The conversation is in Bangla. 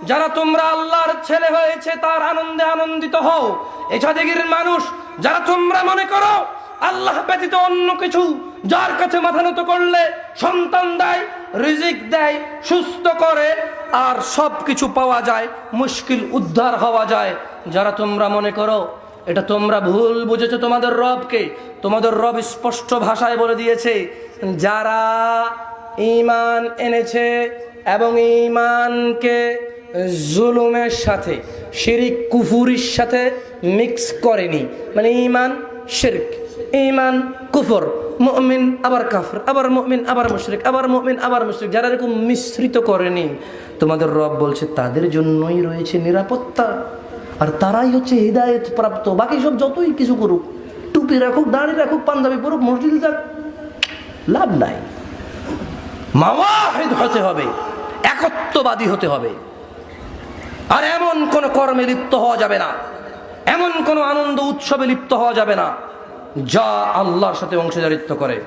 যারা তোমরা আল্লাহর ছেলে হয়েছে তার আনন্দে আনন্দিত হও। এছাদিগির মানুষ যারা তোমরা মনে করো আল্লাহ ব্যতীত অন্য কিছু যার কাছে মাথা নত করলে সন্তান দেয়, রিজিক দেয়, সুস্থ করে আর সব কিছু পাওয়া যায়, মুশকিল উদ্ধার হওয়া যায়, যারা তোমরা মনে করো, এটা তোমরা ভুল বুঝেছো তোমাদের রবকে। তোমাদের রব স্পষ্ট ভাষায় বলে দিয়েছে, যারা ঈমান এনেছে এবং ঈমানকে জুলুমের সাথে, শিরিক কুফুরির সাথে মিক্স করেনি, মানে ঈমান শিরক, ঈমান কুফর, মুমিন আবার কাফর, আবার মুমিন আবার মুশরিক, আবার মুমিন আবার মুশরিক, যারা এরকম মিশ্রিত করেনি, তোমাদের রব বলছে তাদের জন্যই রয়েছে নিরাপত্তা, আর তারাই হচ্ছে হিদায়েত প্রাপ্ত। বাকি সব যতই কিছু করুক, টুপি রাখুক, দাড়ি রাখুক, পাঞ্জাবি পরুক, মসজিদে যাক, লাভ নাই। মাওয়াহিদ হতে হবে, একত্ববাদী হতে হবে। আর এমন কোন কর্মে লিপ্ত হওয়া যাবে না, এমন কোন আনন্দ উৎসবে লিপ্ত হওয়া যাবে না যা আল্লাহর সাথে অংশীদারিত্ব করে।